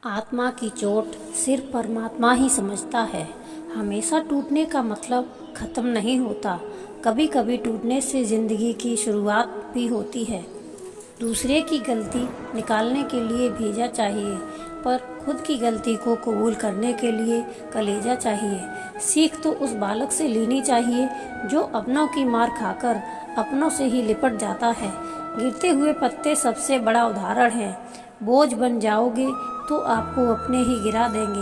आत्मा की चोट सिर्फ परमात्मा ही समझता है। हमेशा टूटने का मतलब ख़त्म नहीं होता। कभी कभी टूटने से ज़िंदगी की शुरुआत भी होती है। दूसरे की गलती निकालने के लिए भेजा चाहिए, पर खुद की गलती को कबूल करने के लिए कलेजा चाहिए। सीख तो उस बालक से लेनी चाहिए जो अपनों की मार खाकर अपनों से ही लिपट जाता है। गिरते हुए पत्ते सबसे बड़ा उदाहरण है। बोझ बन जाओगे तो आपको अपने ही गिरा देंगे।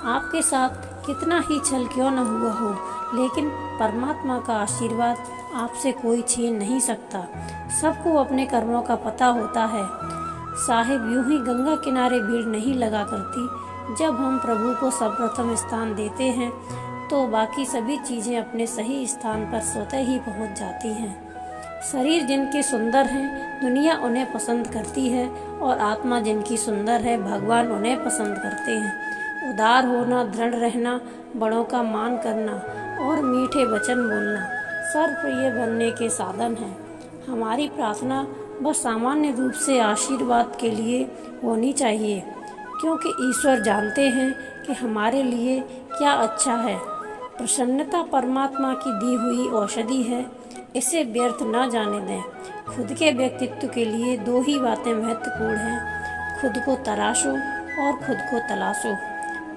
आपके साथ कितना ही छल क्यों न हुआ हो, लेकिन परमात्मा का आशीर्वाद आपसे कोई छीन नहीं सकता। सबको अपने कर्मों का पता होता है। साहिब यूं ही गंगा किनारे भीड़ नहीं लगा करती। जब हम प्रभु को सर्वप्रथम स्थान देते हैं तो बाकी सभी चीज़ें अपने सही स्थान पर स्वतः ही पहुंच जाती हैं। शरीर जिनके सुंदर हैं दुनिया उन्हें पसंद करती है, और आत्मा जिनकी सुंदर है भगवान उन्हें पसंद करते हैं। उदार होना, दृढ़ रहना, बड़ों का मान करना और मीठे वचन बोलना सर्वप्रिय बनने के साधन हैं। हमारी प्रार्थना बस सामान्य रूप से आशीर्वाद के लिए होनी चाहिए, क्योंकि ईश्वर जानते हैं कि हमारे लिए क्या अच्छा है। प्रसन्नता परमात्मा की दी हुई औषधि है, इसे व्यर्थ न जाने दें। खुद के व्यक्तित्व के लिए दो ही बातें महत्वपूर्ण हैं, खुद को तराशो और खुद को तलाशो।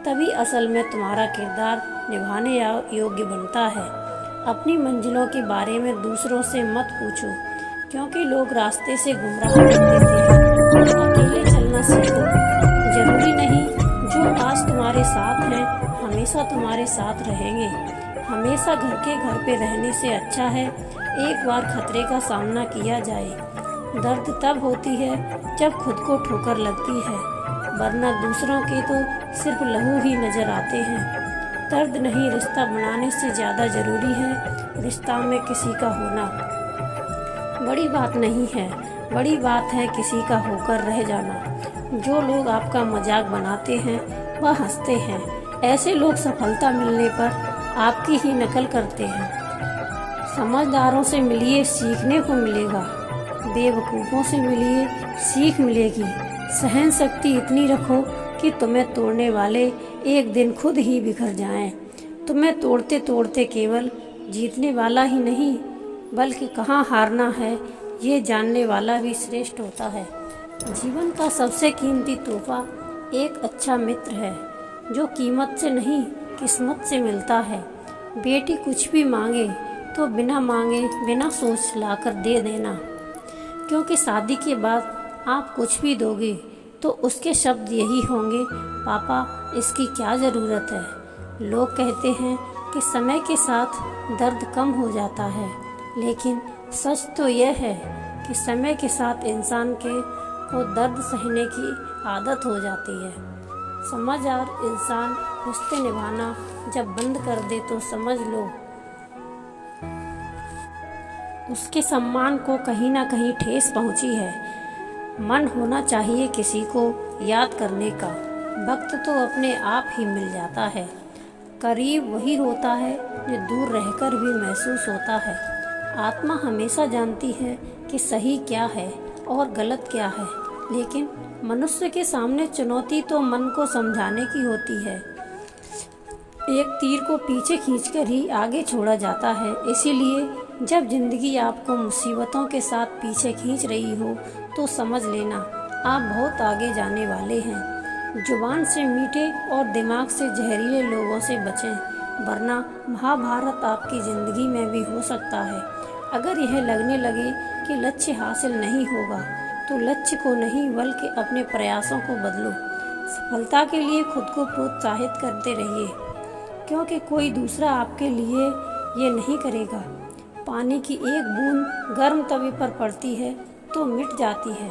तभी असल में तुम्हारा किरदार निभाने योग्य बनता है। अपनी मंजिलों के बारे में दूसरों से मत पूछो, क्योंकि लोग रास्ते से गुमराह कर देते हैं। अकेले चलना सीखो। जरूरी नहीं जो आज तुम्हारे साथ हैं हमेशा तुम्हारे साथ रहेंगे। हमेशा घर के घर पे रहने से अच्छा है एक बार खतरे का सामना किया जाए। दर्द तब होती है जब खुद को ठोकर लगती है, वरना दूसरों के तो सिर्फ लहू ही नजर आते हैं। दर्द नहीं, रिश्ता बनाने से ज़्यादा ज़रूरी है रिश्ता में किसी का होना। बड़ी बात नहीं है, बड़ी बात है किसी का होकर रह जाना। जो लोग आपका मजाक बनाते हैं वह हंसते हैं। ऐसे लोग सफलता मिलने पर आपकी ही नकल करते हैं। समझदारों से मिलिए, सीखने को मिलेगा। बेवकूफ़ों से मिलिए, सीख मिलेगी। सहन शक्ति इतनी रखो कि तुम्हें तोड़ने वाले एक दिन खुद ही बिखर जाएं। तुम्हें तोड़ते तोड़ते केवल जीतने वाला ही नहीं, बल्कि कहाँ हारना है ये जानने वाला भी श्रेष्ठ होता है। जीवन का सबसे कीमती तोहफा एक अच्छा मित्र है, जो कीमत से नहीं किस्मत से मिलता है। बेटी कुछ भी मांगे तो बिना मांगे बिना सोच लाकर दे देना, क्योंकि शादी के बाद आप कुछ भी दोगे तो उसके शब्द यही होंगे, पापा इसकी क्या ज़रूरत है। लोग कहते हैं कि समय के साथ दर्द कम हो जाता है, लेकिन सच तो यह है कि समय के साथ इंसान को दर्द सहने की आदत हो जाती है। समझदार इंसान रिश्ते निभाना जब बंद कर दे तो समझ लो उसके सम्मान को कहीं ना कहीं ठेस पहुंची है। मन होना चाहिए किसी को याद करने का, वक्त तो अपने आप ही मिल जाता है। करीब वही होता है जो दूर रहकर भी महसूस होता है। आत्मा हमेशा जानती है कि सही क्या है और गलत क्या है, लेकिन मनुष्य के सामने चुनौती तो मन को समझाने की होती है। एक तीर को पीछे खींचकर ही आगे छोड़ा जाता है। इसीलिए जब जिंदगी आपको मुसीबतों के साथ पीछे खींच रही हो तो समझ लेना आप बहुत आगे जाने वाले हैं। जुबान से मीठे और दिमाग से जहरीले लोगों से बचें, वरना महाभारत आपकी ज़िंदगी में भी हो सकता है। अगर यह लगने लगे कि लक्ष्य हासिल नहीं होगा तो लक्ष्य को नहीं बल्कि अपने प्रयासों को बदलो। सफलता के लिए खुद को प्रोत्साहित करते रहिए, क्योंकि कोई दूसरा आपके लिए ये नहीं करेगा। पानी की एक बूंद गर्म तवे पर पड़ती है तो मिट जाती है,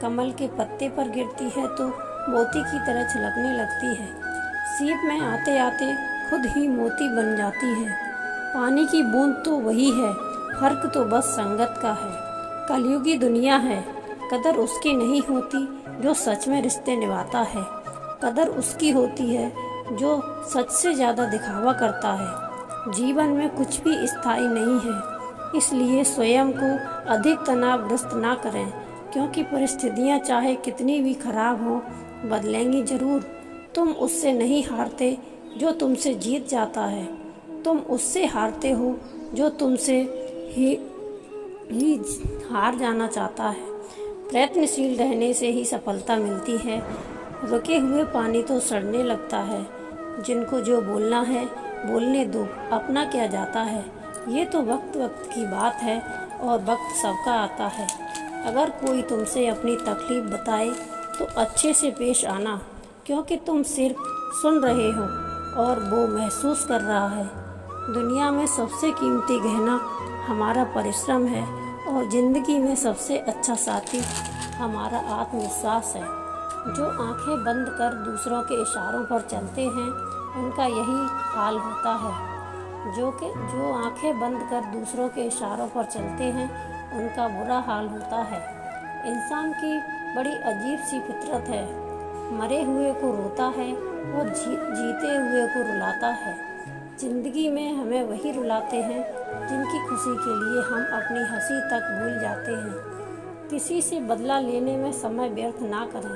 कमल के पत्ते पर गिरती है तो मोती की तरह छलकने लगती है। सीप में आते आते खुद ही मोती बन जाती है। पानी की बूंद तो वही है, फर्क तो बस संगत का है। कलयुगी दुनिया है, कदर उसकी नहीं होती जो सच में रिश्ते निभाता है। कदर उसकी होती है जो सच से ज़्यादा दिखावा करता है। जीवन में कुछ भी स्थायी नहीं है, इसलिए स्वयं को अधिक तनावग्रस्त ना करें, क्योंकि परिस्थितियां चाहे कितनी भी खराब हों बदलेंगी जरूर। तुम उससे नहीं हारते जो तुमसे जीत जाता है, तुम उससे हारते हो जो तुमसे ही हार जाना चाहता है। प्रयत्नशील रहने से ही सफलता मिलती है। रुके हुए पानी तो सड़ने लगता है। जिनको जो बोलना है बोलने दो, अपना क्या जाता है। ये तो वक्त वक्त की बात है और वक्त सबका आता है। अगर कोई तुमसे अपनी तकलीफ बताए तो अच्छे से पेश आना, क्योंकि तुम सिर्फ सुन रहे हो और वो महसूस कर रहा है। दुनिया में सबसे कीमती गहना हमारा परिश्रम है और ज़िंदगी में सबसे अच्छा साथी हमारा आत्मविश्वास है। जो आंखें बंद कर दूसरों के इशारों पर चलते हैं उनका यही हाल होता है। जो आंखें बंद कर दूसरों के इशारों पर चलते हैं उनका बुरा हाल होता है। इंसान की बड़ी अजीब सी फितरत है। मरे हुए को रोता है और जीते हुए को रुलाता है। जिंदगी में हमें वही रुलाते हैं जिनकी खुशी के लिए हम अपनी हंसी तक भूल जाते हैं। किसी से बदला लेने में समय व्यर्थ ना करें,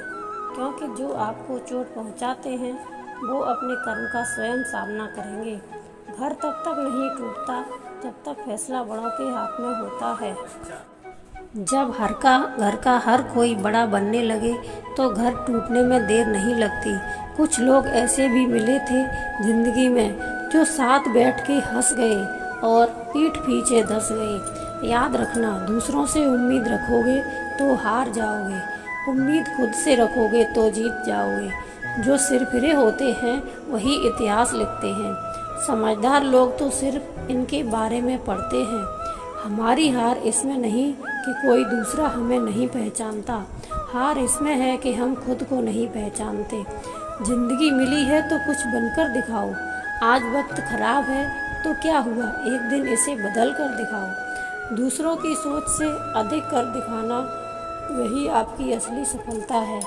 क्योंकि जो आपको चोट पहुंचाते हैं वो अपने कर्म का स्वयं सामना करेंगे। घर तब तक नहीं टूटता जब तक फैसला बड़ों के हाथ में होता है। जब घर का हर कोई बड़ा बनने लगे तो घर टूटने में देर नहीं लगती। कुछ लोग ऐसे भी मिले थे जिंदगी में जो साथ बैठ के हंस गए और पीठ पीछे धंस गए। याद रखना, दूसरों से उम्मीद रखोगे तो हार जाओगे, उम्मीद खुद से रखोगे तो जीत जाओगे। जो सिरफिरे होते हैं वही इतिहास लिखते हैं। समझदार लोग तो सिर्फ इनके बारे में पढ़ते हैं। हमारी हार इसमें नहीं कि कोई दूसरा हमें नहीं पहचानता, हार इसमें है कि हम खुद को नहीं पहचानते। जिंदगी मिली है तो कुछ बनकर दिखाओ। आज वक्त खराब है तो क्या हुआ, एक दिन इसे बदल कर दिखाओ। दूसरों की सोच से अधिक कर दिखाना, वही आपकी असली सफलता है।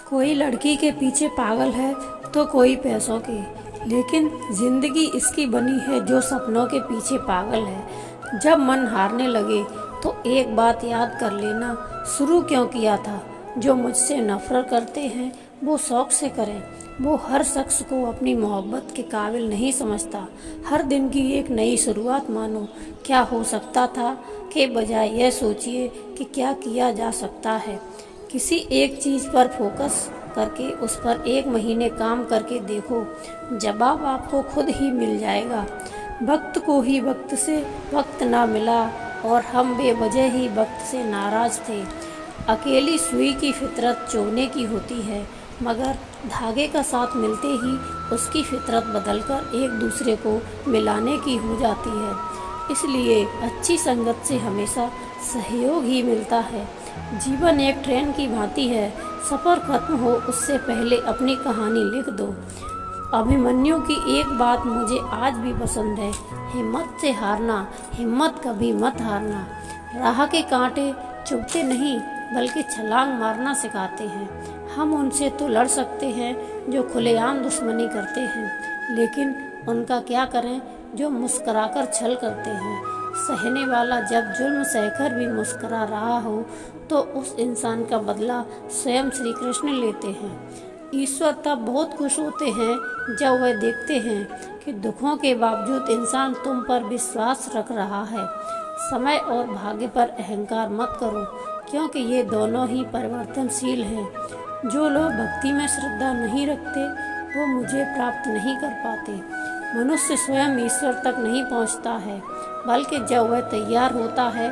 कोई लड़की के पीछे पागल है तो कोई पैसों के, लेकिन जिंदगी इसकी बनी है जो सपनों के पीछे पागल है। जब मन हारने लगे तो एक बात याद कर लेना, शुरू क्यों किया था। जो मुझसे नफरत करते हैं वो शौक से करें। वो हर शख्स को अपनी मोहब्बत के काबिल नहीं समझता। हर दिन की एक नई शुरुआत मानो। क्या हो सकता था के बजाय यह सोचिए कि क्या किया जा सकता है। किसी एक चीज़ पर फोकस करके उस पर 1 महीने काम करके देखो, जवाब आपको खुद ही मिल जाएगा। वक्त को ही वक्त से वक्त ना मिला और हम बेवजह ही वक्त से नाराज थे। अकेली सुई की फितरत चुभने की होती है, मगर धागे का साथ मिलते ही उसकी फितरत बदलकर एक दूसरे को मिलाने की हो जाती है। इसलिए अच्छी संगत से हमेशा सहयोग ही मिलता है। जीवन एक ट्रेन की भांति है, सफ़र खत्म हो उससे पहले अपनी कहानी लिख दो। अभिमन्यु की एक बात मुझे आज भी पसंद है, हिम्मत से हारना, हिम्मत कभी मत हारना। राह के कांटे चुभते नहीं बल्कि छलांग मारना सिखाते हैं। हम उनसे तो लड़ सकते हैं जो खुलेआम दुश्मनी करते हैं, लेकिन उनका क्या करें जो मुस्कुराकर छल करते हैं। सहने वाला जब जुल्म सहकर भी मुस्कुरा रहा हो तो उस इंसान का बदला स्वयं श्री कृष्ण लेते हैं। ईश्वर तब बहुत खुश होते हैं जब वह देखते हैं कि दुखों के बावजूद इंसान तुम पर विश्वास रख रहा है। समय और भाग्य पर अहंकार मत करो, क्योंकि ये दोनों ही परिवर्तनशील हैं। जो लोग भक्ति में श्रद्धा नहीं रखते वो मुझे प्राप्त नहीं कर पाते। मनुष्य स्वयं ईश्वर तक नहीं पहुंचता है, बल्कि जब वह तैयार होता है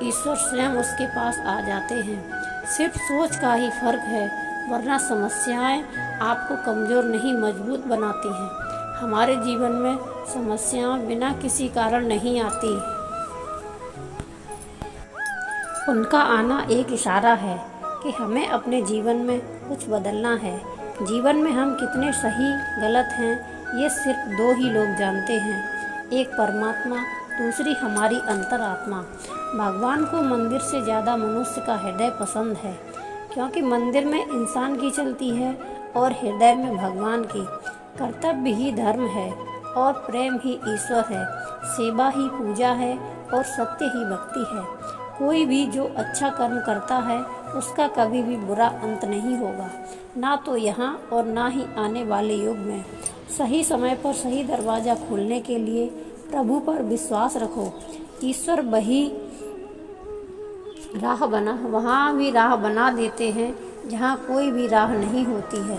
ईश्वर स्वयं उसके पास आ जाते हैं। सिर्फ सोच का ही फर्क है, वरना समस्याएं आपको कमज़ोर नहीं मजबूत बनाती हैं। हमारे जीवन में समस्याएं बिना किसी कारण नहीं आती, उनका आना एक इशारा है कि हमें अपने जीवन में कुछ बदलना है। जीवन में हम कितने सही गलत हैं ये सिर्फ 2 ही लोग जानते हैं, एक परमात्मा, दूसरी हमारी अंतरात्मा। भगवान को मंदिर से ज़्यादा मनुष्य का हृदय पसंद है, क्योंकि मंदिर में इंसान की चलती है और हृदय में भगवान की। कर्तव्य ही धर्म है और प्रेम ही ईश्वर है, सेवा ही पूजा है और सत्य ही भक्ति है। कोई भी जो अच्छा कर्म करता है उसका कभी भी बुरा अंत नहीं होगा, ना तो यहाँ और ना ही आने वाले युग में। सही समय पर सही दरवाज़ा खोलने के लिए प्रभु पर विश्वास रखो। ईश्वर वहाँ भी राह बना देते हैं जहाँ कोई भी राह नहीं होती है।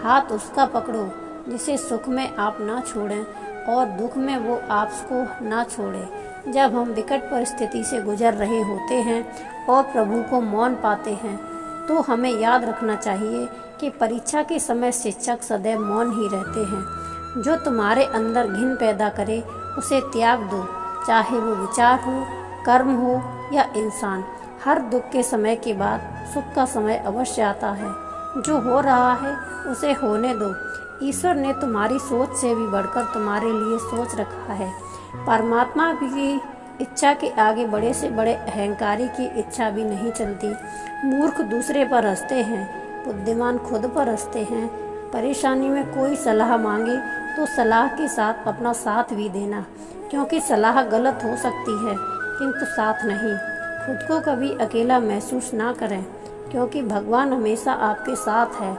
हाथ उसका पकड़ो जिसे सुख में आप ना छोड़ें और दुख में वो आपको ना छोड़े। जब हम विकट परिस्थिति से गुजर रहे होते हैं और प्रभु को मौन पाते हैं तो हमें याद रखना चाहिए कि परीक्षा के समय शिक्षक सदैव मौन ही रहते हैं। जो तुम्हारे अंदर घिन पैदा करे उसे त्याग दो, चाहे वो विचार हो, कर्म हो या इंसान। हर दुख के समय के बाद सुख का समय अवश्य आता है। जो हो रहा है उसे होने दो। ईश्वर ने तुम्हारी सोच से भी बढ़कर तुम्हारे लिए सोच रखा है। परमात्मा की इच्छा के आगे बड़े से बड़े अहंकारी की इच्छा भी नहीं चलती। मूर्ख दूसरे पर हंसते हैं, बुद्धिमान खुद पर हंसते हैं। परेशानी में कोई सलाह मांगे तो सलाह के साथ अपना साथ भी देना, क्योंकि सलाह गलत हो सकती है किंतु साथ नहीं। खुद को कभी अकेला महसूस ना करें, क्योंकि भगवान हमेशा आपके साथ है।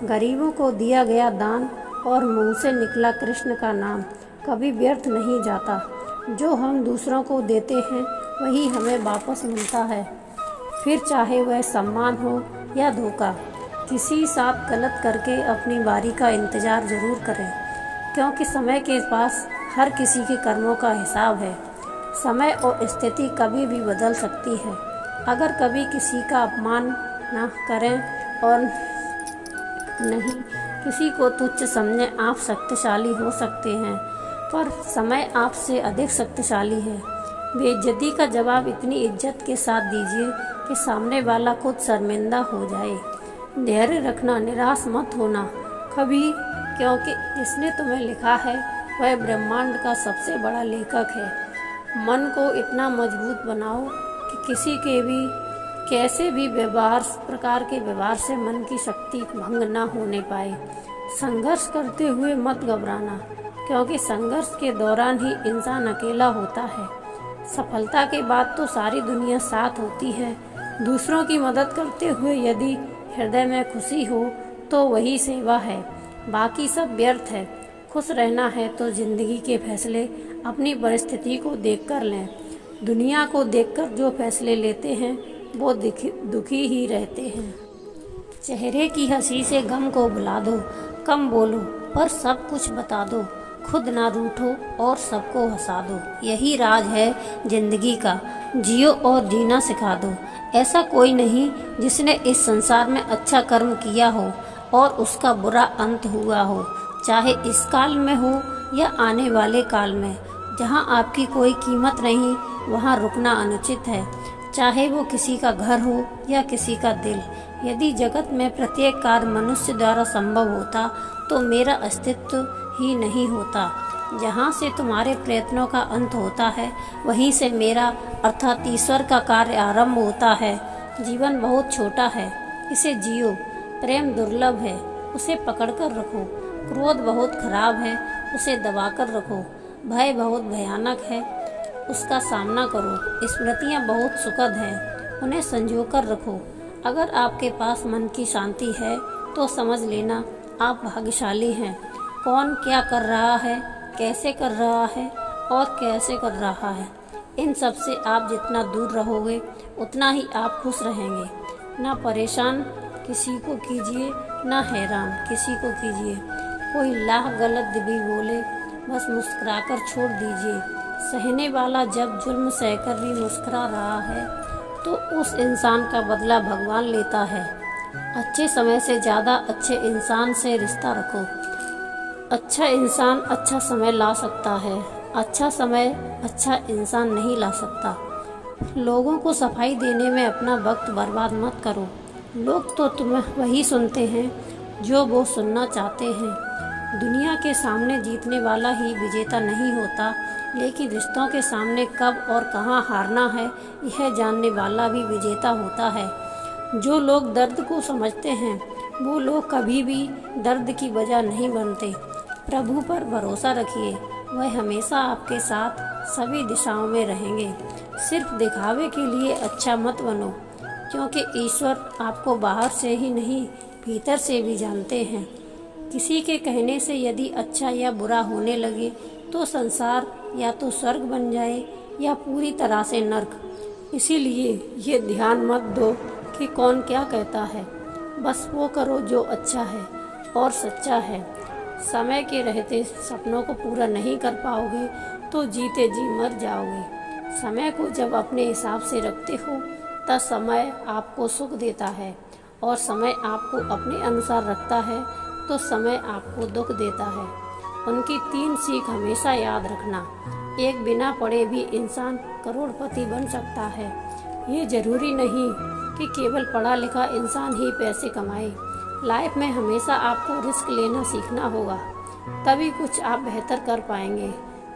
गरीबों को दिया गया दान और मुंह से निकला कृष्ण का नाम कभी व्यर्थ नहीं जाता। जो हम दूसरों को देते हैं वही हमें वापस मिलता है, फिर चाहे वह सम्मान हो या धोखा। किसी साथ गलत करके अपनी बारी का इंतज़ार ज़रूर करें, क्योंकि समय के पास हर किसी के कर्मों का हिसाब है। समय और स्थिति कभी भी बदल सकती है। अगर कभी किसी का अपमान ना करें और नहीं किसी को तुच्छ समझें। आप शक्तिशाली हो सकते हैं पर समय आपसे अधिक शक्तिशाली है। बेइज्जती का जवाब इतनी इज्जत के साथ दीजिए कि सामने वाला खुद शर्मिंदा हो जाए। धैर्य रखना, निराश मत होना कभी, क्योंकि जिसने तुम्हें लिखा है वह ब्रह्मांड का सबसे बड़ा लेखक है। मन को इतना मजबूत बनाओ कि किसी के भी कैसे भी प्रकार के व्यवहार से मन की शक्ति भंग ना होने पाए। संघर्ष करते हुए मत घबराना, क्योंकि संघर्ष के दौरान ही इंसान अकेला होता है। सफलता के बाद तो सारी दुनिया साथ होती है। दूसरों की मदद करते हुए यदि हृदय में खुशी हो तो वही सेवा है, बाकी सब व्यर्थ है। खुश रहना है तो जिंदगी के फैसले अपनी परिस्थिति को देखकर लें। दुनिया को देखकर जो फैसले लेते हैं वो दुखी ही रहते हैं। चेहरे की हंसी से गम को भुला दो, कम बोलो पर सब कुछ बता दो, खुद ना रूठो और सबको हंसा दो। यही राज है जिंदगी का, जियो और जीना सिखा दो। ऐसा कोई नहीं जिसने इस संसार में अच्छा कर्म किया हो और उसका बुरा अंत हुआ हो, चाहे इस काल में हो या आने वाले काल में। जहाँ आपकी कोई कीमत नहीं वहाँ रुकना अनुचित है, चाहे वो किसी का घर हो या किसी का दिल। यदि जगत में प्रत्येक कार्य मनुष्य द्वारा संभव होता तो मेरा अस्तित्व ही नहीं होता। जहाँ से तुम्हारे प्रयत्नों का अंत होता है वहीं से मेरा अर्थात ईश्वर का कार्य आरंभ होता है। जीवन बहुत छोटा है, इसे जियो। प्रेम दुर्लभ है, उसे पकड़कर रखो। क्रोध बहुत खराब है, उसे दबाकर रखो। भय बहुत भयानक है, उसका सामना करो। स्मृतियाँ बहुत सुखद हैं, उन्हें संजोकर रखो। अगर आपके पास मन की शांति है तो समझ लेना आप भाग्यशाली हैं। कौन क्या कर रहा है, कैसे कर रहा है और कैसे कर रहा है, इन सब से आप जितना दूर रहोगे उतना ही आप खुश रहेंगे। ना परेशान किसी को कीजिए, ना हैरान किसी को कीजिए। कोई लाख गलत भी बोले बस मुस्कुराकर छोड़ दीजिए। सहने वाला जब जुल्म सहकर भी मुस्कुरा रहा है तो उस इंसान का बदला भगवान लेता है। अच्छे समय से ज़्यादा अच्छे इंसान से रिश्ता रखो। अच्छा इंसान अच्छा समय ला सकता है, अच्छा समय अच्छा इंसान नहीं ला सकता। लोगों को सफाई देने में अपना वक्त बर्बाद मत करो। लोग तो तुम्हें वही सुनते हैं जो वो सुनना चाहते हैं। दुनिया के सामने जीतने वाला ही विजेता नहीं होता, लेकिन रिश्तों के सामने कब और कहाँ हारना है यह जानने वाला भी विजेता होता है। जो लोग दर्द को समझते हैं वो लोग कभी भी दर्द की वजह नहीं बनते। प्रभु पर भरोसा रखिए, वह हमेशा आपके साथ सभी दिशाओं में रहेंगे। सिर्फ दिखावे के लिए अच्छा मत बनो, क्योंकि ईश्वर आपको बाहर से ही नहीं भीतर से भी जानते हैं। किसी के कहने से यदि अच्छा या बुरा होने लगे तो संसार या तो स्वर्ग बन जाए या पूरी तरह से नर्क। इसीलिए ये ध्यान मत दो कि कौन क्या कहता है, बस वो करो जो अच्छा है और सच्चा है। समय के रहते सपनों को पूरा नहीं कर पाओगे तो जीते जी मर जाओगे। समय को जब अपने हिसाब से रखते हो तब समय आपको सुख देता है, और समय आपको अपने अनुसार रखता है तो समय आपको दुख देता है। उनकी 3 सीख हमेशा याद रखना। एक, बिना पढ़े भी इंसान करोड़पति बन सकता है। ये जरूरी नहीं कि केवल पढ़ा लिखा इंसान ही पैसे कमाए। लाइफ में हमेशा आपको रिस्क लेना सीखना होगा, तभी कुछ आप बेहतर कर पाएंगे।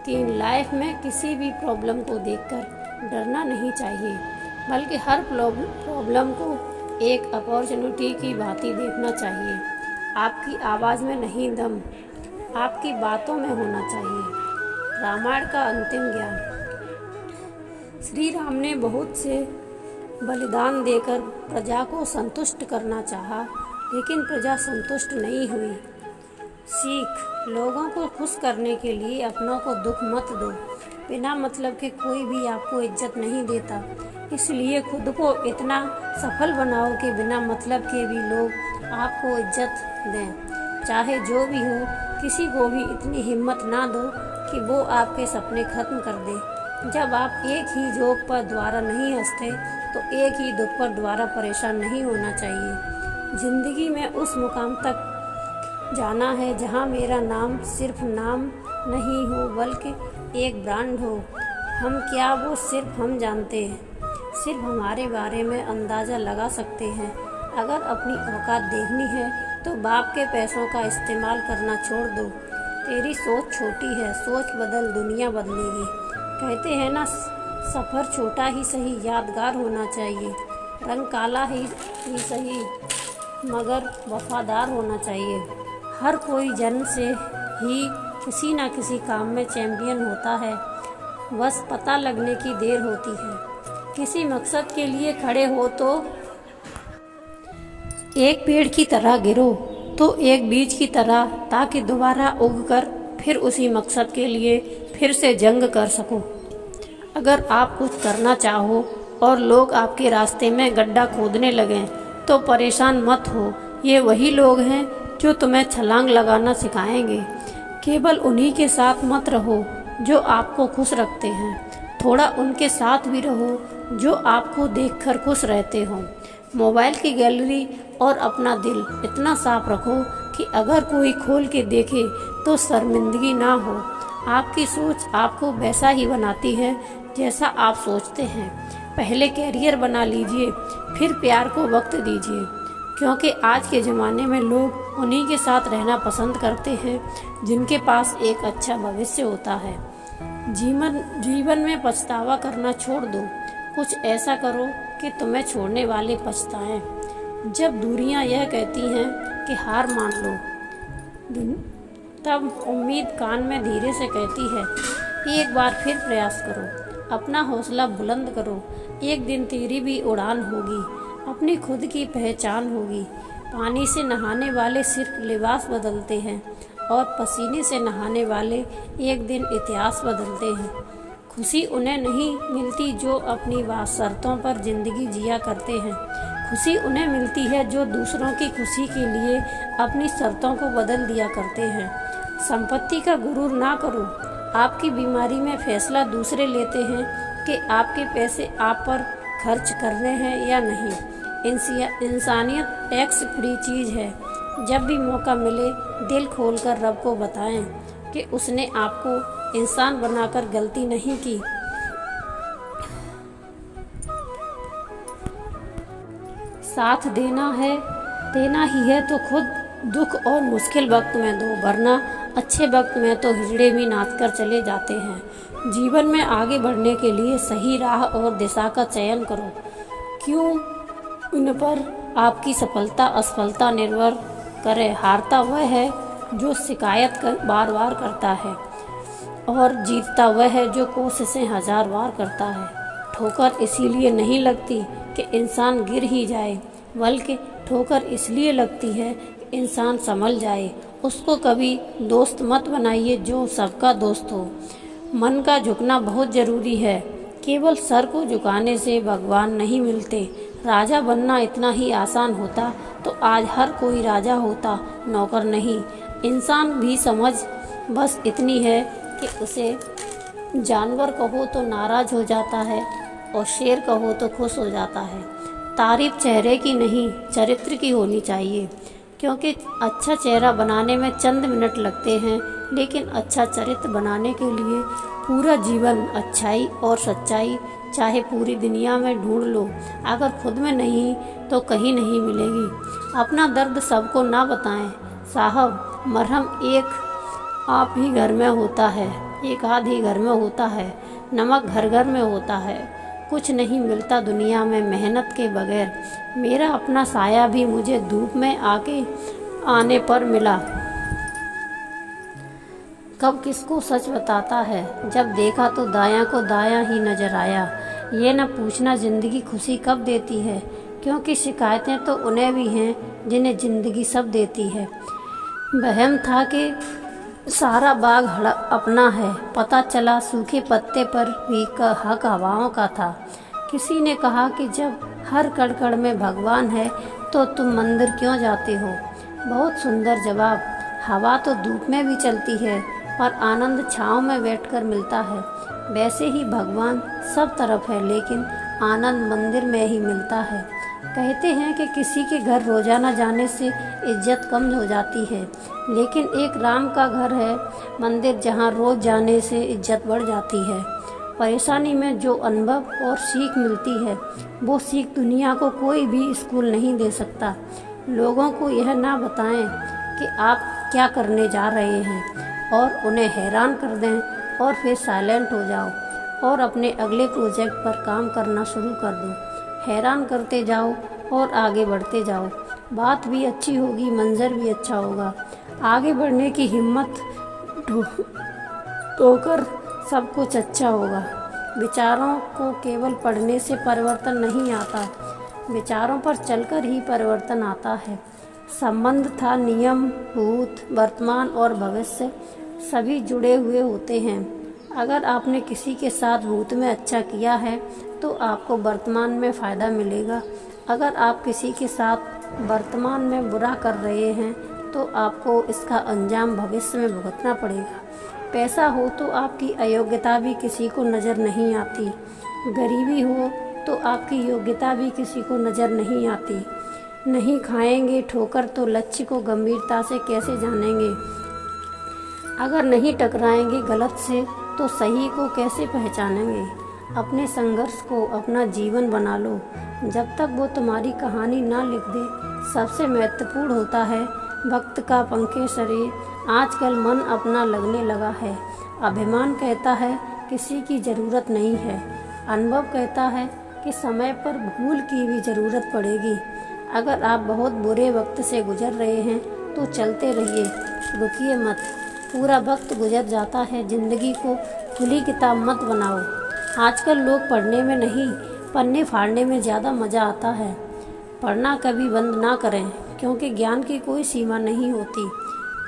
3, लाइफ में किसी भी प्रॉब्लम को देखकर डरना नहीं चाहिए, बल्कि हर प्रॉब्लम को एक अपॉर्चुनिटी की भांति देखना चाहिए। आपकी आवाज़ में नहीं दम, आपकी बातों में होना चाहिए। रामायण का अंतिम ज्ञान। श्री राम ने बहुत से बलिदान देकर प्रजा को संतुष्ट करना चाहा, लेकिन प्रजा संतुष्ट नहीं हुई। सीख, लोगों को खुश करने के लिए अपनों को दुख मत दो। बिना मतलब के कोई भी आपको इज्जत नहीं देता, इसलिए खुद को इतना सफल बनाओ कि बिना मतलब के भी लोग आपको इज्जत दें। चाहे जो भी हो, किसी को भी इतनी हिम्मत ना दो कि वो आपके सपने खत्म कर दे। जब आप एक ही जोक पर दोबारा नहीं हंसते तो एक ही दुख पर दोबारा परेशान नहीं होना चाहिए। ज़िंदगी में उस मुकाम तक जाना है जहां मेरा नाम सिर्फ नाम नहीं हो बल्कि एक ब्रांड हो। हम क्या, वो सिर्फ हम जानते हैं, सिर्फ हमारे बारे में अंदाज़ा लगा सकते हैं। अगर अपनी औकात देखनी है तो बाप के पैसों का इस्तेमाल करना छोड़ दो। तेरी सोच छोटी है, सोच बदल, दुनिया बदलेगी। कहते हैं ना, सफ़र छोटा ही सही यादगार होना चाहिए। रंग काला ही सही मगर वफादार होना चाहिए। हर कोई जन्म से ही किसी न किसी काम में चैंपियन होता है, बस पता लगने की देर होती है। किसी मकसद के लिए खड़े हो तो एक पेड़ की तरह गिरो, तो एक बीज की तरह, ताकि दोबारा उगकर फिर उसी मकसद के लिए फिर से जंग कर सको। अगर आप कुछ करना चाहो और लोग आपके रास्ते में गड्ढा खोदने लगें तो परेशान मत हो। ये वही लोग हैं जो तुम्हें छलांग लगाना सिखाएंगे। केवल उन्हीं के साथ मत रहो जो आपको खुश रखते हैं, थोड़ा उनके साथ भी रहो जो आपको देखकर खुश रहते हों। मोबाइल की गैलरी और अपना दिल इतना साफ रखो कि अगर कोई खोल के देखे तो शर्मिंदगी ना हो। आपकी सोच आपको वैसा ही बनाती है जैसा आप सोचते हैं। पहले कैरियर बना लीजिए, फिर प्यार को वक्त दीजिए, क्योंकि आज के ज़माने में लोग उन्हीं के साथ रहना पसंद करते हैं जिनके पास एक अच्छा भविष्य होता है। जीवन में पछतावा करना छोड़ दो। कुछ ऐसा करो कि तुम्हें छोड़ने वाले पछताएं। जब दूरियां यह कहती हैं कि हार मान लो, तब उम्मीद कान में धीरे से कहती है, एक बार फिर प्रयास करो, अपना हौसला बुलंद करो। एक दिन तेरी भी उड़ान होगी, अपनी खुद की पहचान होगी। पानी से नहाने वाले सिर्फ लिबास बदलते हैं और पसीने से नहाने वाले एक दिन इतिहास बदलते हैं। खुशी उन्हें नहीं मिलती जो अपनी शर्तों पर ज़िंदगी जिया करते हैं। खुशी उन्हें मिलती है जो दूसरों की खुशी के लिए अपनी शर्तों को बदल दिया करते हैं। संपत्ति का गुरूर ना करो। आपकी बीमारी में फैसला दूसरे लेते हैं कि आपके पैसे आप पर खर्च करने हैं या नहीं। इंसानियत टैक्स फ्री चीज़ है। जब भी मौका मिले दिल खोलकर रब को बताएं कि उसने आपको इंसान बनाकर गलती नहीं की। साथ देना ही है तो खुद दुख और मुश्किल वक्त में दो, वरना अच्छे वक्त में तो हिजड़े भी नाच कर चले जाते हैं। जीवन में आगे बढ़ने के लिए सही राह और दिशा का चयन करो। क्यों इन पर आपकी सफलता असफलता निर्भर करे। हारता वह है जो शिकायत बार बार करता है। और जीतता वह है जो कोशिशें 1000 बार करता है। ठोकर इसीलिए नहीं लगती कि इंसान गिर ही जाए, बल्कि ठोकर इसलिए लगती है कि इंसान संभल जाए। उसको कभी दोस्त मत बनाइए जो सबका दोस्त हो। मन का झुकना बहुत ज़रूरी है। केवल सर को झुकाने से भगवान नहीं मिलते। राजा बनना इतना ही आसान होता तो आज हर कोई राजा होता, नौकर नहीं। इंसान भी समझ बस इतनी है कि उसे जानवर कहो तो नाराज़ हो जाता है और शेर कहो तो खुश हो जाता है। तारीफ चेहरे की नहीं, चरित्र की होनी चाहिए, क्योंकि अच्छा चेहरा बनाने में चंद मिनट लगते हैं, लेकिन अच्छा चरित्र बनाने के लिए पूरा जीवन अच्छाई और सच्चाई चाहे पूरी दुनिया में ढूंढ लो, अगर खुद में नहीं तो कहीं नहीं मिलेगी। अपना दर्द सबको ना बताएं साहब, मरहम एक आप ही घर में होता है, एक आध ही घर में होता है, नमक घर घर में होता है। कुछ नहीं मिलता दुनिया में मेहनत के बगैर। मेरा अपना साया भी मुझे धूप में आने पर मिला। कब किसको सच बताता है, जब देखा तो दायां को दायां ही नजर आया। ये न पूछना ज़िंदगी खुशी कब देती है, क्योंकि शिकायतें तो उन्हें भी हैं जिन्हें ज़िंदगी सब देती है। वहम था कि सारा बाग अपना है, पता चला सूखे पत्ते पर भी हक हवाओं का था। किसी ने कहा कि जब हर कड़कड़ में भगवान है तो तुम मंदिर क्यों जाते हो। बहुत सुंदर जवाब। हवा तो धूप में भी चलती है, पर आनंद छाँव में बैठकर मिलता है। वैसे ही भगवान सब तरफ है, लेकिन आनंद मंदिर में ही मिलता है। कहते हैं कि किसी के घर रोजाना जाने से इज्जत कम हो जाती है, लेकिन एक राम का घर है मंदिर जहाँ रोज जाने से इज्जत बढ़ जाती है। परेशानी में जो अनुभव और सीख मिलती है, वो सीख दुनिया को कोई भी स्कूल नहीं दे सकता। लोगों को यह ना बताएं कि आप क्या करने जा रहे हैं और उन्हें हैरान कर दें और फिर साइलेंट हो जाओ और अपने अगले प्रोजेक्ट पर काम करना शुरू कर दो। हैरान करते जाओ और आगे बढ़ते जाओ। बात भी अच्छी होगी, मंजर भी अच्छा होगा। आगे बढ़ने की हिम्मत होकर सब कुछ अच्छा होगा। विचारों को केवल पढ़ने से परिवर्तन नहीं आता, विचारों पर चलकर ही परिवर्तन आता है। संबंध था नियम, भूत, वर्तमान और भविष्य सभी जुड़े हुए होते हैं। अगर आपने किसी के साथ भूत में अच्छा किया है तो आपको वर्तमान में फ़ायदा मिलेगा। अगर आप किसी के साथ वर्तमान में बुरा कर रहे हैं तो आपको इसका अंजाम भविष्य में भुगतना पड़ेगा। पैसा हो तो आपकी अयोग्यता भी किसी को नज़र नहीं आती, गरीबी हो तो आपकी योग्यता भी किसी को नज़र नहीं आती। नहीं खाएंगे ठोकर तो लक्ष्य को गंभीरता से कैसे जानेंगे। अगर नहीं टकराएंगे गलत से तो सही को कैसे पहचानेंगे। अपने संघर्ष को अपना जीवन बना लो। जब तक वो तुम्हारी कहानी ना लिख दे, सबसे महत्वपूर्ण होता है वक्त का पंखे शरीर। आजकल मन अपना लगने लगा है। अभिमान कहता है किसी की ज़रूरत नहीं है। अनुभव कहता है कि समय पर भूल की भी ज़रूरत पड़ेगी। अगर आप बहुत बुरे वक्त से गुजर रहे हैं तो चलते रहिए, रुकिए मत। पूरा वक्त गुजर जाता है, ज़िंदगी को खुली किताब मत बनाओ। आजकल लोग पढ़ने में नहीं, पन्ने फाड़ने में ज़्यादा मज़ा आता है। पढ़ना कभी बंद ना करें, क्योंकि ज्ञान की कोई सीमा नहीं होती।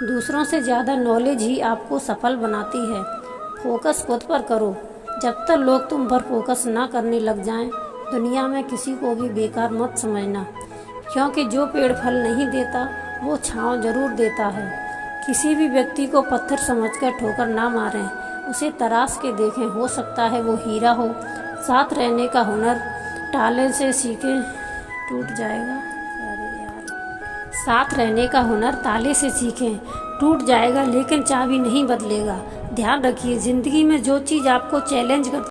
दूसरों से ज़्यादा नॉलेज ही आपको सफल बनाती है। फोकस खुद पर करो। जब तक लोग तुम पर फोकस ना करने लग जाएं, दुनिया में किसी को भी बेकार मत समझना, क्योंकि जो पेड़ फल नहीं देता वो छाँव जरूर देता है। किसी भी व्यक्ति को पत्थर समझकर ठोकर ना मारें, उसे तराश के देखें, हो सकता है वो हीरा हो। साथ रहने का हुनर ताले से सीखें, टूट जाएगा। अरे यार, साथ रहने का हुनर ताले से सीखें, टूट जाएगा लेकिन चाबी नहीं बदलेगा। ध्यान रखिए, ज़िंदगी में जो चीज़ आपको चैलेंज कर